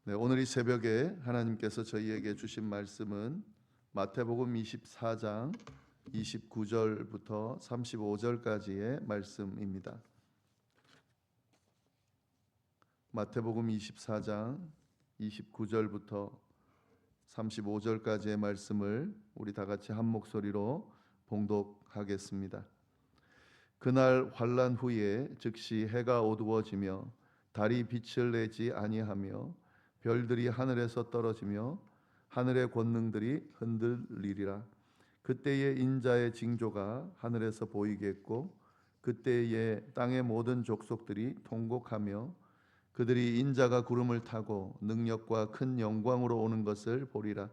네, 오늘 이 새벽에 하나님께서 저희에게 주신 말씀은 마태복음 24장 29절부터 35절까지의 말씀입니다. 마태복음 24장 29절부터 35절까지의 말씀을 우리 다 같이 한 목소리로 봉독하겠습니다. 그날 환난 후에 즉시 해가 어두워지며 달이 빛을 내지 아니하며 별들이 하늘에서 떨어지며 하늘의 권능들이 흔들리리라. 그때에 인자의 징조가 하늘에서 보이겠고 그때에 땅의 모든 족속들이 통곡하며 그들이 인자가 구름을 타고 능력과 큰 영광으로 오는 것을 보리라.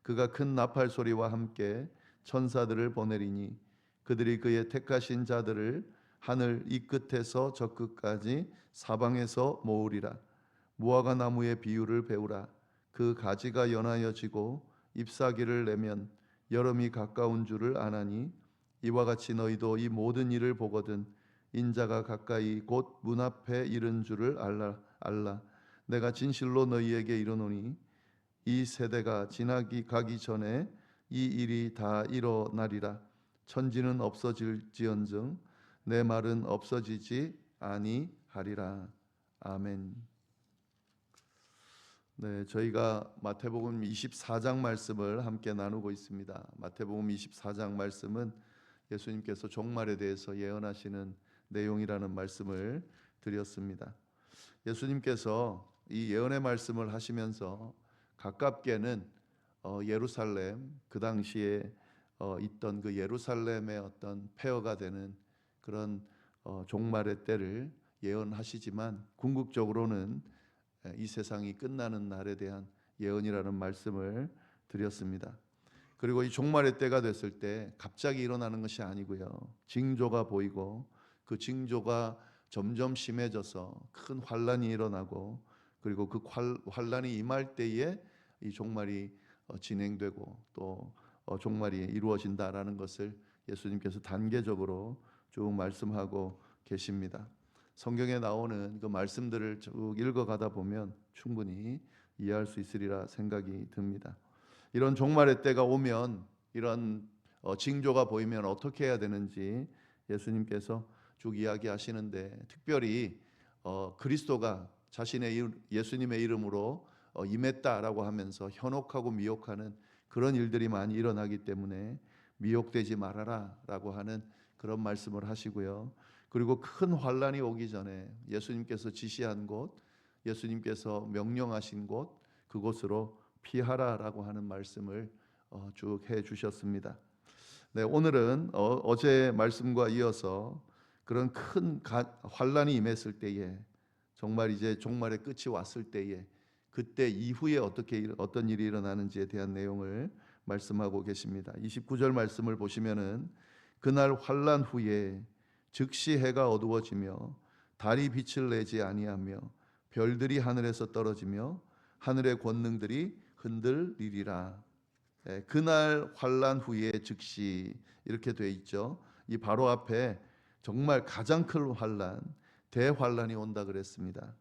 그가 큰 나팔 소리와 함께 천사들을 보내리니 그들이 그의 택하신 자들을 하늘 이 끝에서 저 끝까지 사방에서 모으리라. 무화과 나무의 비유를 배우라. 그 가지가 연하여지고 잎사귀를 내면 여름이 가까운 줄을 아나니 이와 같이 너희도 이 모든 일을 보거든 인자가 가까이 곧 문 앞에 이른 줄을 알라. 내가 진실로 너희에게 이르노니 이 세대가 지나기 가기 전에 이 일이 다 일어나리라. 천지는 없어질지언정 내 말은 없어지지 아니하리라. 아멘. 네, 저희가 마태복음 24장 말씀을 함께 나누고 있습니다. 마태복음 24장 말씀은 예수님께서 종말에 대해서 예언하시는 내용이라는 말씀을 드렸습니다. 예수님께서 이 예언의 말씀을 하시면서 가깝게는 예루살렘, 그 당시에 있던 그 예루살렘의 어떤 폐허가 되는 그런 종말의 때를 예언하시지만 궁극적으로는 이 세상이 끝나는 날에 대한 예언이라는 말씀을 드렸습니다. 그리고 이 종말의 때가 됐을 때 갑자기 일어나는 것이 아니고요. 징조가 보이고 그 징조가 점점 심해져서 큰 환란이 일어나고 그리고 그 환란이 임할 때에 이 종말이 진행되고 또 종말이 이루어진다라는 것을 예수님께서 단계적으로 쭉 말씀하고 계십니다. 성경에 나오는 그 말씀들을 쭉 읽어가다 보면 충분히 이해할 수 있으리라 생각이 듭니다. 이런 종말의 때가 오면 이런 징조가 보이면 어떻게 해야 되는지 예수님께서 쭉 이야기하시는데 특별히 그리스도가 자신의 예수님의 이름으로 임했다라고 하면서 현혹하고 미혹하는 그런 일들이 많이 일어나기 때문에 미혹되지 말아라라고 하는 그런 말씀을 하시고요. 그리고 큰 환란이 오기 전에 예수님께서 지시한 곳, 예수님께서 명령하신 곳 그곳으로 피하라라고 하는 말씀을 쭉 해주셨습니다. 네, 오늘은 어제 말씀과 이어서 그런 큰 환란이 임했을 때에 정말 이제 종말의 끝이 왔을 때에 그때 이후에 어떤 일이 일어나는지에 대한 내용을 말씀하고 계십니다. 29절 말씀을 보시면은 그날 환란 후에 즉시 해가 어두워지며 달이 빛을 내지 아니하며 별들이 하늘에서 떨어지며 하늘의 권능들이 흔들리리라. 그날 환란 후에 즉시 이렇게 돼 있죠. 이 바로 앞에 정말 가장 큰 환란, 대환란이 온다 그랬습니다.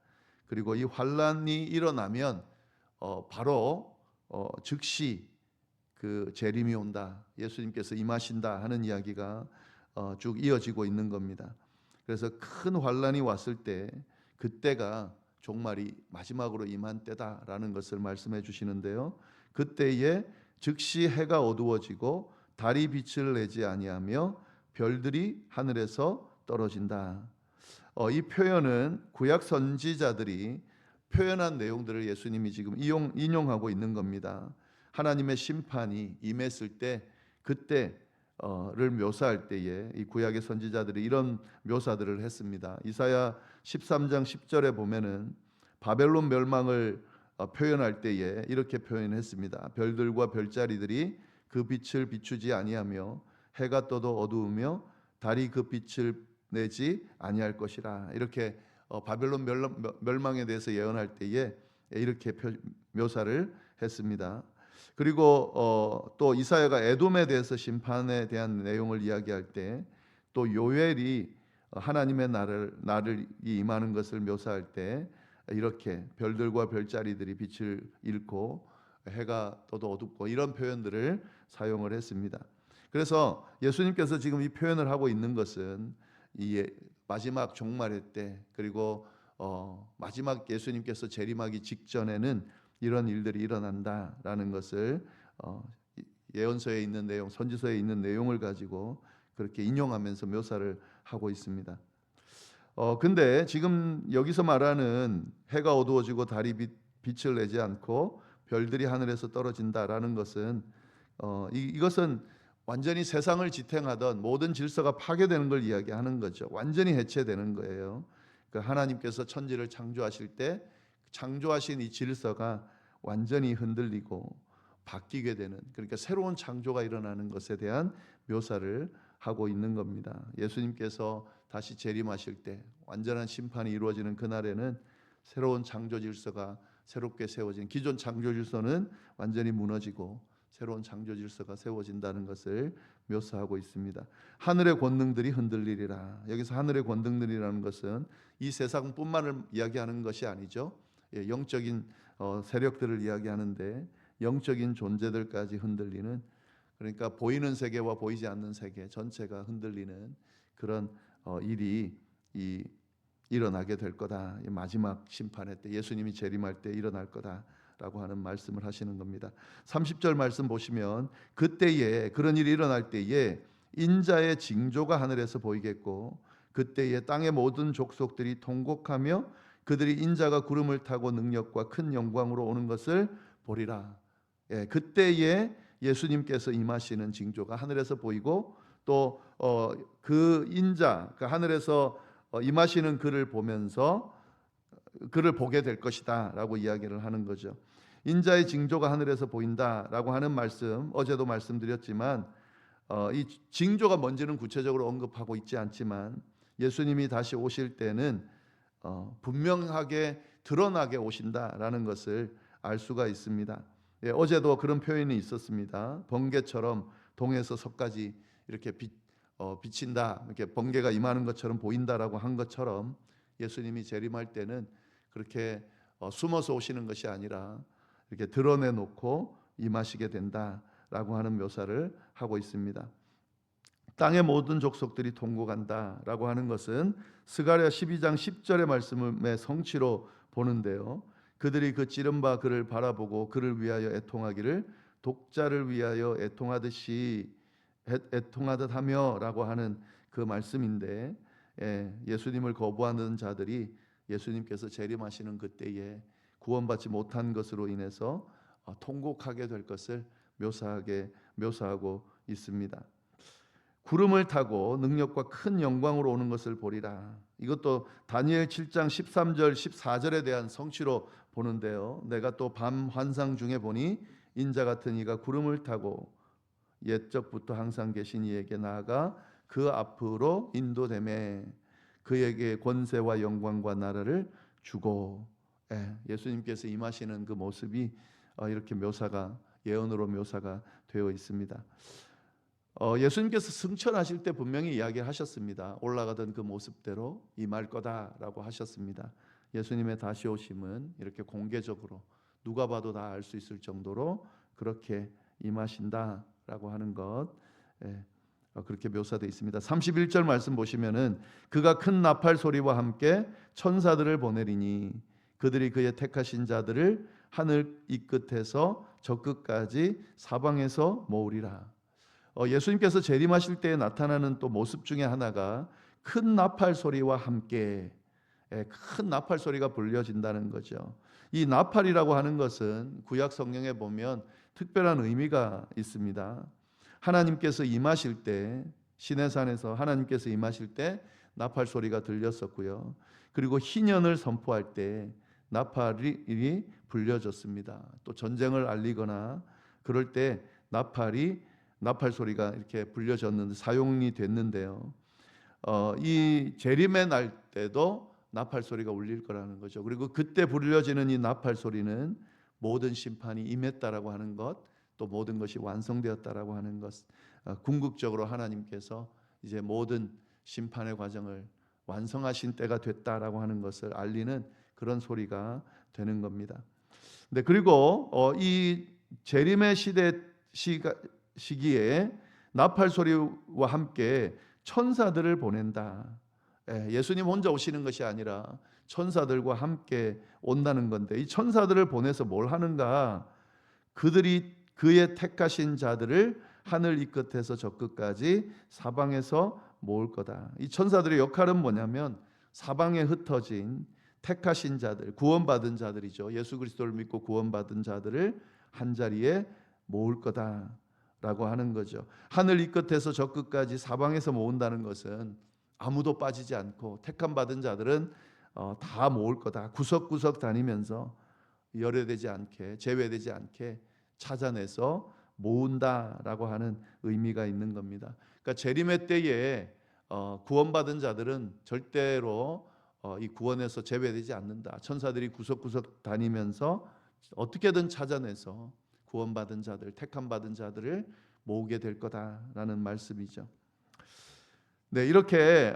그리고 이 환란이 일어나면 바로 즉시 그 재림이 온다, 예수님께서 임하신다 하는 이야기가 쭉 이어지고 있는 겁니다. 그래서 큰 환란이 왔을 때 그때가 종말이 마지막으로 임한 때다라는 것을 말씀해 주시는데요. 그때에 즉시 해가 어두워지고 달이 빛을 내지 아니하며 별들이 하늘에서 떨어진다. 이 표현은 구약 선지자들이 표현한 내용들을 예수님이 지금 인용하고 있는 겁니다. 하나님의 심판이 임했을 때 그때를 묘사할 때에 이 구약의 선지자들이 이런 묘사들을 했습니다. 이사야 13장 10절에 보면은 바벨론 멸망을 표현할 때에 이렇게 표현했습니다. 별들과 별자리들이 그 빛을 비추지 아니하며 해가 떠도 어두우며 달이 그 빛을 내지 아니할 것이라. 이렇게 바벨론 멸망에 대해서 예언할 때에 이렇게 묘사를 했습니다. 그리고 또 이사야가 에돔에 대해서 심판에 대한 내용을 이야기할 때 또 요엘이 하나님의 날을 임하는 것을 묘사할 때 이렇게 별들과 별자리들이 빛을 잃고 해가 떠도 어둡고 이런 표현들을 사용을 했습니다. 그래서 예수님께서 지금 이 표현을 하고 있는 것은 이 마지막 종말의 때, 그리고 마지막 예수님께서 재림하기 직전에는 이런 일들이 일어난다라는 것을 예언서에 있는 내용, 선지서에 있는 내용을 가지고 그렇게 인용하면서 묘사를 하고 있습니다. 근데 지금 여기서 말하는 해가 어두워지고 달이 빛을 내지 않고 별들이 하늘에서 떨어진다라는 것은 이것은 완전히 세상을 지탱하던 모든 질서가 파괴되는 걸 이야기하는 거죠. 완전히 해체되는 거예요. 그러니까 하나님께서 천지를 창조하실 때 창조하신 이 질서가 완전히 흔들리고 바뀌게 되는, 그러니까 새로운 창조가 일어나는 것에 대한 묘사를 하고 있는 겁니다. 예수님께서 다시 재림하실 때 완전한 심판이 이루어지는 그날에는 새로운 창조 질서가 새롭게 세워진, 기존 창조 질서는 완전히 무너지고 새로운 창조 질서가 세워진다는 것을 묘사하고 있습니다. 하늘의 권능들이 흔들리리라. 여기서 하늘의 권능들이라는 것은 이 세상뿐만을 이야기하는 것이 아니죠. 영적인 세력들을 이야기하는데 영적인 존재들까지 흔들리는, 그러니까 보이는 세계와 보이지 않는 세계 전체가 흔들리는 그런 일이 일어나게 될 거다. 마지막 심판의 때, 예수님이 재림할 때 일어날 거다라고 하는 말씀을 하시는 겁니다. 30절 말씀 보시면 그때에, 그런 일이 일어날 때에 인자의 징조가 하늘에서 보이겠고 그때에 땅의 모든 족속들이 통곡하며 그들이 인자가 구름을 타고 능력과 큰 영광으로 오는 것을 보리라. 그때에 예수님께서 임하시는 징조가 하늘에서 보이고 또 그 인자, 그 하늘에서 임하시는 그를 보면서 그를 보게 될 것이다라고 이야기를 하는 거죠. 인자의 징조가 하늘에서 보인다라고 하는 말씀, 어제도 말씀드렸지만 이 징조가 뭔지는 구체적으로 언급하고 있지 않지만 예수님이 다시 오실 때는 분명하게 드러나게 오신다라는 것을 알 수가 있습니다. 어제도 그런 표현이 있었습니다. 번개처럼 동에서 서까지 이렇게 비친다, 이렇게 번개가 임하는 것처럼 보인다라고 한 것처럼 예수님이 재림할 때는 그렇게 숨어서 오시는 것이 아니라 이렇게 드러내 놓고 임하시게 된다라고 하는 묘사를 하고 있습니다. 땅의 모든 족속들이 통곡한다라고 하는 것은 스가랴 12장 10절의 말씀의 성취로 보는데요. 그들이 그 찌른 바 그를 바라보고 그를 위하여 애통하기를 독자를 위하여 애통하듯이 애통하듯 하며라고 하는 그 말씀인데, 예수님을 거부하는 자들이 예수님께서 재림하시는 그때에 구원받지 못한 것으로 인해서 통곡하게 될 것을 묘사하고 있습니다. 구름을 타고 능력과 큰 영광으로 오는 것을 보리라. 이것도 다니엘 7장 13절 14절에 대한 성취로 보는데요. 내가 또 밤 환상 중에 보니 인자 같은 이가 구름을 타고 옛적부터 항상 계신 이에게 나아가 그 앞으로 인도되매 그에게 권세와 영광과 나라를 주고, 예수님께서 임하시는 그 모습이 이렇게 예언으로 묘사가 되어 있습니다. 예수님께서 승천하실 때 분명히 이야기하셨습니다. 올라가던 그 모습대로 임할 거다라고 하셨습니다. 예수님의 다시 오심은 이렇게 공개적으로 누가 봐도 다 알 수 있을 정도로 그렇게 임하신다라고 하는 것, 그렇게 묘사되어 있습니다. 31절 말씀 보시면은 그가 큰 나팔 소리와 함께 천사들을 보내리니 그들이 그의 택하신 자들을 하늘 이 끝에서 저 끝까지 사방에서 모으리라. 예수님께서 재림하실 때에 나타나는 또 모습 중에 하나가 큰 나팔 소리와 함께, 큰 나팔 소리가 불려진다는 거죠. 이 나팔이라고 하는 것은 구약 성경에 보면 특별한 의미가 있습니다. 하나님께서 임하실 때, 시내산에서 하나님께서 임하실 때 나팔 소리가 들렸었고요. 그리고 희년을 선포할 때 나팔이 불려졌습니다. 또 전쟁을 알리거나 그럴 때 나팔 소리가 이렇게 불려졌는데 사용이 됐는데요. 이 재림의 날 때도 나팔 소리가 울릴 거라는 거죠. 그리고 그때 불려지는 이 나팔 소리는 모든 심판이 임했다라고 하는 것, 또 모든 것이 완성되었다라고 하는 것, 궁극적으로 하나님께서 이제 모든 심판의 과정을 완성하신 때가 됐다라고 하는 것을 알리는 그런 소리가 되는 겁니다. 네, 그리고 이 재림의 시기에 나팔 소리와 함께 천사들을 보낸다. 예수님 혼자 오시는 것이 아니라 천사들과 함께 온다는 건데, 이 천사들을 보내서 뭘 하는가? 그들이 그의 택하신 자들을 하늘 이 끝에서 저 끝까지 사방에서 모을 거다. 이 천사들의 역할은 뭐냐면 사방에 흩어진 택하신 자들, 구원받은 자들이죠. 예수 그리스도를 믿고 구원받은 자들을 한자리에 모을 거다라고 하는 거죠. 하늘 이 끝에서 저 끝까지 사방에서 모은다는 것은 아무도 빠지지 않고 택함 받은 자들은 다 모을 거다. 구석구석 다니면서 열애되지 않게, 제외되지 않게 찾아내서 모은다라고 하는 의미가 있는 겁니다. 그러니까 재림의 때에 구원받은 자들은 절대로 이 구원에서 제외되지 않는다. 천사들이 구석구석 다니면서 어떻게든 찾아내서 구원받은 자들, 택함 받은 자들을 모으게 될 거다라는 말씀이죠. 네, 이렇게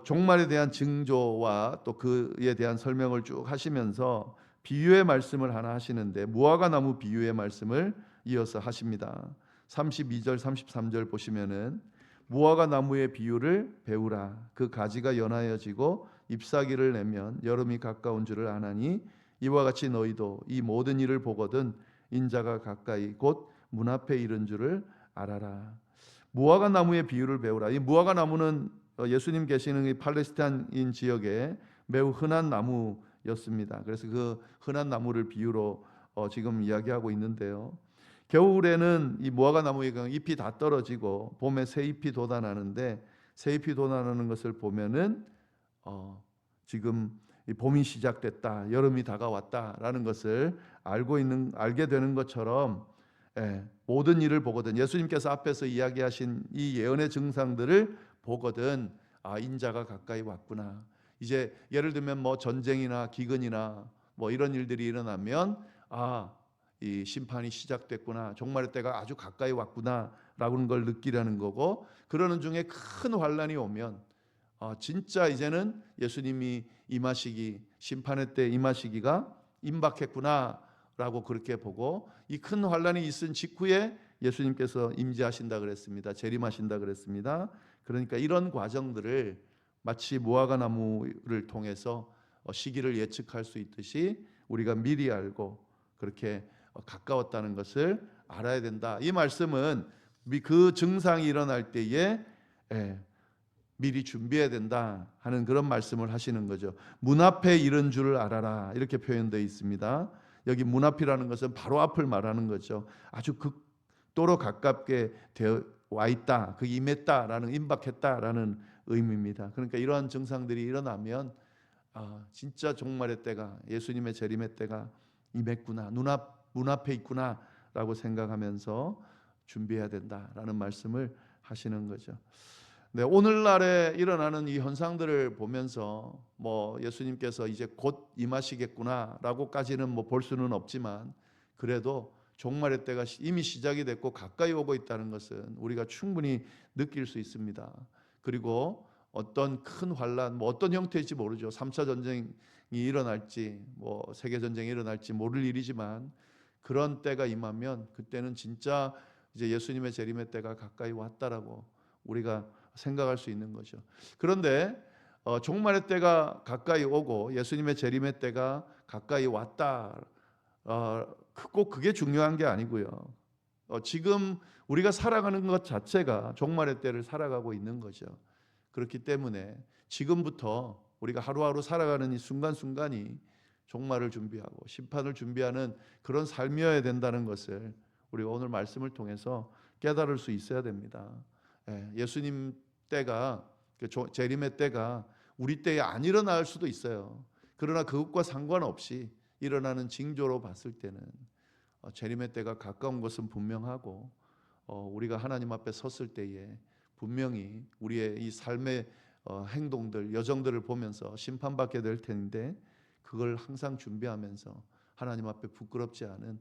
종말에 대한 징조와 또 그에 대한 설명을 쭉 하시면서 비유의 말씀을 하나 하시는데, 무화과 나무 비유의 말씀을 이어서 하십니다. 32절 33절 보시면은 무화과 나무의 비유를 배우라. 그 가지가 연하여지고 잎사귀를 내면 여름이 가까운 줄을 아나니 이와 같이 너희도 이 모든 일을 보거든 인자가 가까이 곧 문 앞에 이른 줄을 알아라. 무화과 나무의 비유를 배우라. 이 무화과 나무는 예수님 계시는 이 팔레스타인 지역에 매우 흔한 나무였습니다. 그래서 그 흔한 나무를 비유로 지금 이야기하고 있는데요. 겨울에는 이 무화과 나무의 잎이 다 떨어지고 봄에 새 잎이 돋아나는데, 새 잎이 돋아나는 것을 보면은 지금 이 봄이 시작됐다, 여름이 다가왔다라는 것을 알게 되는 것처럼, 모든 일을 보거든, 예수님께서 앞에서 이야기하신 이 예언의 증상들을 보거든, 인자가 가까이 왔구나. 이제 예를 들면 뭐 전쟁이나 기근이나 뭐 이런 일들이 일어나면 이 심판이 시작됐구나, 종말의 때가 아주 가까이 왔구나라는 걸 느끼려는 거고, 그러는 중에 큰 환란이 오면 진짜 이제는 예수님이 임하시기, 심판의 때 임하시기가 임박했구나라고 그렇게 보고, 이 큰 환란이 있은 직후에 예수님께서 임재하신다 그랬습니다. 재림하신다 그랬습니다. 그러니까 이런 과정들을 마치 무화과 나무를 통해서 시기를 예측할 수 있듯이 우리가 미리 알고 그렇게 가까웠다는 것을 알아야 된다. 이 말씀은 그 증상이 일어날 때에 미리 준비해야 된다 하는 그런 말씀을 하시는 거죠. 문 앞에 이른 줄을 알아라, 이렇게 표현되어 있습니다. 여기 문 앞이라는 것은 바로 앞을 말하는 거죠. 아주 극도로 가깝게 되어 와 있다, 그 임했다라는, 임박했다라는 의미입니다. 그러니까 이러한 증상들이 일어나면 진짜 종말의 때가, 예수님의 재림의 때가 임했구나, 문 앞에 있구나라고 생각하면서 준비해야 된다라는 말씀을 하시는 거죠. 네, 오늘날에 일어나는 이 현상들을 보면서 뭐 예수님께서 이제 곧 임하시겠구나라고까지는 뭐 볼 수는 없지만, 그래도 종말의 때가 이미 시작이 됐고 가까이 오고 있다는 것은 우리가 충분히 느낄 수 있습니다. 그리고 어떤 큰 환란, 뭐 어떤 형태일지 모르죠. 3차 전쟁이 일어날지, 뭐 세계 전쟁이 일어날지 모를 일이지만, 그런 때가 임하면 그때는 진짜 이제 예수님의 재림의 때가 가까이 왔다라고 우리가 생각할 수 있는 거죠. 그런데 종말의 때가 가까이 오고 예수님의 재림의 때가 가까이 왔다, 꼭 그게 중요한 게 아니고요. 지금 우리가 살아가는 것 자체가 종말의 때를 살아가고 있는 거죠. 그렇기 때문에 지금부터 우리가 하루하루 살아가는 이 순간순간이 종말을 준비하고 심판을 준비하는 그런 삶이어야 된다는 것을 우리가 오늘 말씀을 통해서 깨달을 수 있어야 됩니다. 예수님 때가, 재림의 때가 우리 때에 안 일어날 수도 있어요. 그러나 그것과 상관없이 일어나는 징조로 봤을 때는 재림의 때가 가까운 것은 분명하고, 우리가 하나님 앞에 섰을 때에 분명히 우리의 이 삶의 행동들, 여정들을 보면서 심판받게 될 텐데, 그걸 항상 준비하면서 하나님 앞에 부끄럽지 않은,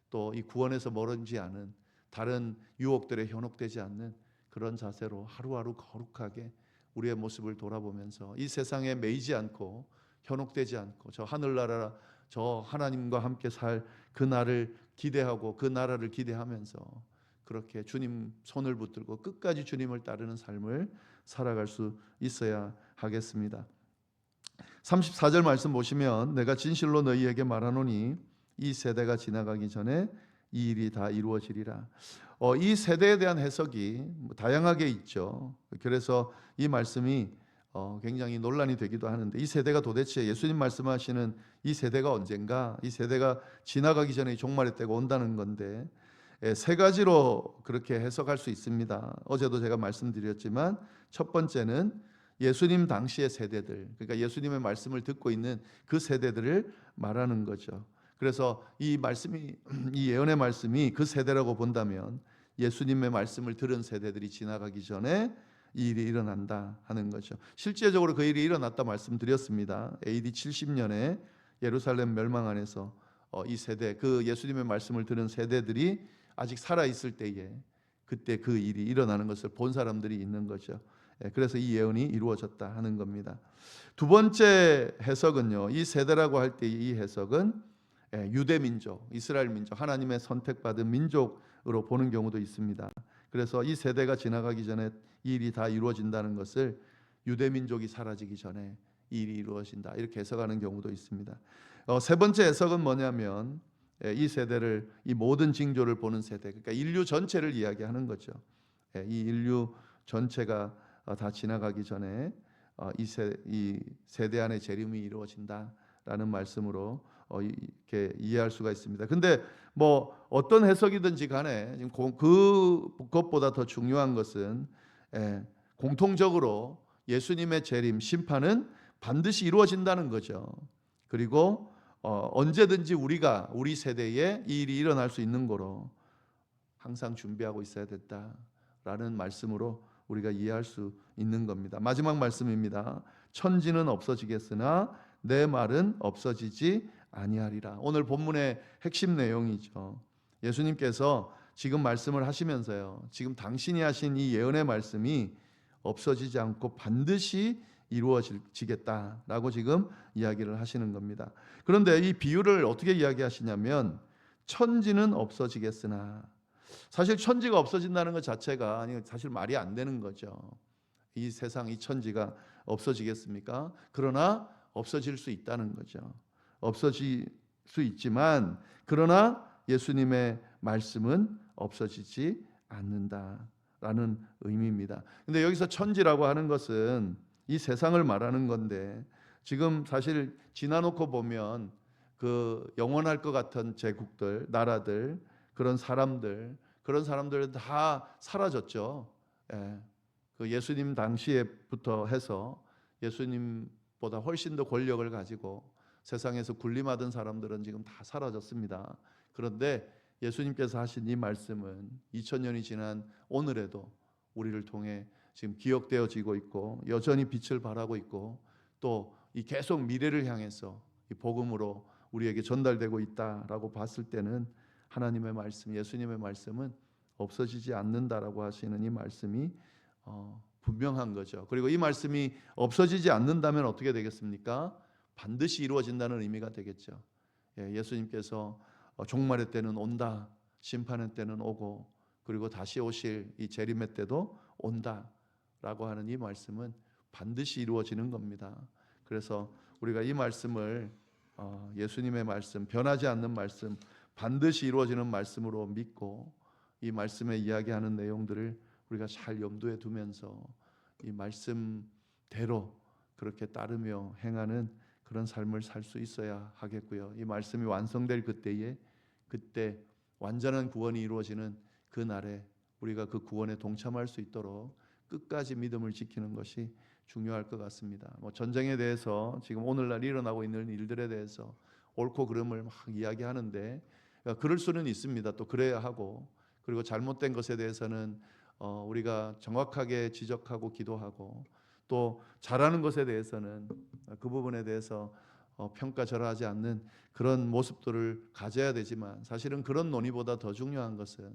또 이 구원에서 멀어지지 않은, 다른 유혹들에 현혹되지 않는 그런 자세로 하루하루 거룩하게 우리의 모습을 돌아보면서 이 세상에 매이지 않고 현혹되지 않고 저 하늘나라 저 하나님과 함께 살 그 날을 기대하고 그 나라를 기대하면서 그렇게 주님 손을 붙들고 끝까지 주님을 따르는 삶을 살아갈 수 있어야 하겠습니다. 34절 말씀 보시면 내가 진실로 너희에게 말하노니 이 세대가 지나가기 전에 이 일이 다 이루어지리라. 이 세대에 대한 해석이 다양하게 있죠. 그래서 이 말씀이 굉장히 논란이 되기도 하는데 이 세대가 도대체 예수님 말씀하시는 이 세대가 언젠가, 이 세대가 지나가기 전에 종말의 때가 온다는 건데 세 가지로 그렇게 해석할 수 있습니다. 어제도 제가 말씀드렸지만 첫 번째는 예수님 당시의 세대들, 그러니까 예수님의 말씀을 듣고 있는 그 세대들을 말하는 거죠. 그래서 이 말씀이, 이 예언의 말씀이 그 세대라고 본다면 예수님의 말씀을 들은 세대들이 지나가기 전에 이 일이 일어난다 하는 거죠. 실제적으로 그 일이 일어났다 말씀드렸습니다. AD 70년에 예루살렘 멸망 안에서 이 세대, 그 예수님의 말씀을 들은 세대들이 아직 살아 있을 때에 그때 그 일이 일어나는 것을 본 사람들이 있는 거죠. 그래서 이 예언이 이루어졌다 하는 겁니다. 두 번째 해석은요, 이 세대라고 할 때 이 해석은 유대 민족, 이스라엘 민족, 하나님의 선택받은 민족으로 보는 경우도 있습니다. 그래서 이 세대가 지나가기 전에 이 일이 다 이루어진다는 것을 유대 민족이 사라지기 전에 이 일이 이루어진다 이렇게 해석하는 경우도 있습니다. 세 번째 해석은 뭐냐면 이 세대를, 이 모든 징조를 보는 세대, 그러니까 인류 전체를 이야기하는 거죠. 이 인류 전체가 다 지나가기 전에 이 세대 안에 재림이 이루어진다라는 말씀으로 이렇게 이해할 수가 있습니다. 근데 뭐 어떤 해석이든지 간에 그것보다 더 중요한 것은 공통적으로 예수님의 재림, 심판은 반드시 이루어진다는 거죠. 그리고 언제든지 우리 세대에 이 일이 일어날 수 있는 거로 항상 준비하고 있어야 됐다라는 말씀으로 우리가 이해할 수 있는 겁니다. 마지막 말씀입니다. 천지는 없어지겠으나 내 말은 없어지지 아니하리라. 오늘 본문의 핵심 내용이죠. 예수님께서 지금 말씀을 하시면서요, 지금 당신이 하신 이 예언의 말씀이 없어지지 않고 반드시 이루어지겠다라고 지금 이야기를 하시는 겁니다. 그런데 이 비유를 어떻게 이야기하시냐면 천지는 없어지겠으나, 사실 천지가 없어진다는 것 자체가 사실 말이 안 되는 거죠. 이 세상, 이 천지가 없어지겠습니까? 그러나 없어질 수 있다는 거죠. 없어질 수 있지만 그러나 예수님의 말씀은 없어지지 않는다라는 의미입니다. 근데 여기서 천지라고 하는 것은 이 세상을 말하는 건데 지금 사실 지나놓고 보면 그 영원할 것 같은 제국들, 나라들, 그런 사람들 다 사라졌죠. 그 예수님 당시에부터 해서 예수님보다 훨씬 더 권력을 가지고 세상에서 군림하던 사람들은 지금 다 사라졌습니다. 그런데 예수님께서 하신 이 말씀은 2000년이 지난 오늘에도 우리를 통해 지금 기억되어지고 있고 여전히 빛을 발하고 있고 또 이 계속 미래를 향해서 이 복음으로 우리에게 전달되고 있다라고 봤을 때는 하나님의 말씀, 예수님의 말씀은 없어지지 않는다라고 하시는 이 말씀이 분명한 거죠. 그리고 이 말씀이 없어지지 않는다면 어떻게 되겠습니까? 반드시 이루어진다는 의미가 되겠죠. 예수님께서 종말의 때는 온다, 심판의 때는 오고 그리고 다시 오실 이 재림의 때도 온다라고 하는 이 말씀은 반드시 이루어지는 겁니다. 그래서 우리가 이 말씀을 예수님의 말씀, 변하지 않는 말씀, 반드시 이루어지는 말씀으로 믿고 이 말씀에 이야기하는 내용들을 우리가 잘 염두에 두면서 이 말씀대로 그렇게 따르며 행하는 그런 삶을 살 수 있어야 하겠고요. 이 말씀이 완성될 그때 완전한 구원이 이루어지는 그 날에 우리가 그 구원에 동참할 수 있도록 끝까지 믿음을 지키는 것이 중요할 것 같습니다. 전쟁에 대해서 지금 오늘날 일어나고 있는 일들에 대해서 옳고 그름을 막 이야기하는데 그럴 수는 있습니다. 또 그래야 하고 그리고 잘못된 것에 대해서는 우리가 정확하게 지적하고 기도하고 또 잘하는 것에 대해서는 그 부분에 대해서 평가절하하지 않는 그런 모습들을 가져야 되지만 사실은 그런 논의보다 더 중요한 것은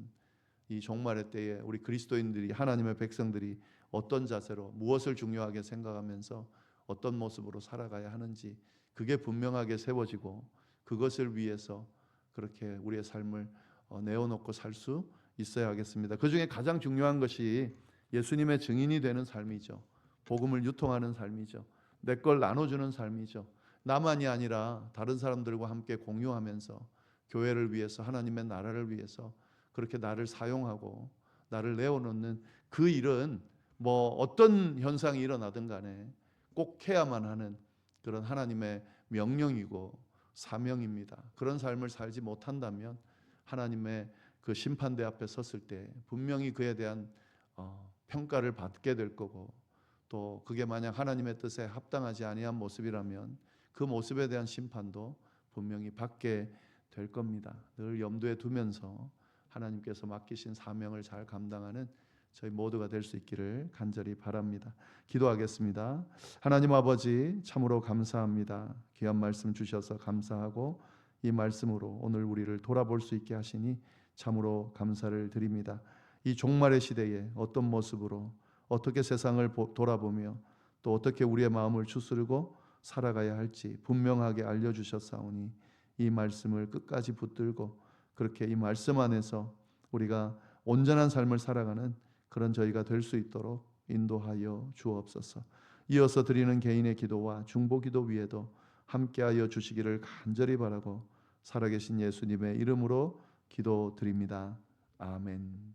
이 종말의 때에 우리 그리스도인들이 하나님의 백성들이 어떤 자세로 무엇을 중요하게 생각하면서 어떤 모습으로 살아가야 하는지 그게 분명하게 세워지고 그것을 위해서 그렇게 우리의 삶을 내어놓고 살 수 있어야 하겠습니다. 그 중에 가장 중요한 것이 예수님의 증인이 되는 삶이죠. 복음을 유통하는 삶이죠. 내 걸 나눠주는 삶이죠. 나만이 아니라 다른 사람들과 함께 공유하면서 교회를 위해서, 하나님의 나라를 위해서 그렇게 나를 사용하고 나를 내어놓는 그 일은 뭐 어떤 현상이 일어나든 간에 꼭 해야만 하는 그런 하나님의 명령이고 사명입니다. 그런 삶을 살지 못한다면 하나님의 그 심판대 앞에 섰을 때 분명히 그에 대한 평가를 받게 될 거고, 또 그게 만약 하나님의 뜻에 합당하지 아니한 모습이라면 그 모습에 대한 심판도 분명히 받게 될 겁니다. 늘 염두에 두면서 하나님께서 맡기신 사명을 잘 감당하는 저희 모두가 될 수 있기를 간절히 바랍니다. 기도하겠습니다. 하나님 아버지, 참으로 감사합니다. 귀한 말씀 주셔서 감사하고 이 말씀으로 오늘 우리를 돌아볼 수 있게 하시니 참으로 감사를 드립니다. 이 종말의 시대에 어떤 모습으로 어떻게 세상을 돌아보며 또 어떻게 우리의 마음을 추스르고 살아가야 할지 분명하게 알려주셨사오니 이 말씀을 끝까지 붙들고 그렇게 이 말씀 안에서 우리가 온전한 삶을 살아가는 그런 저희가 될 수 있도록 인도하여 주옵소서. 이어서 드리는 개인의 기도와 중보기도 위에도 함께하여 주시기를 간절히 바라고 살아계신 예수님의 이름으로 기도드립니다. 아멘.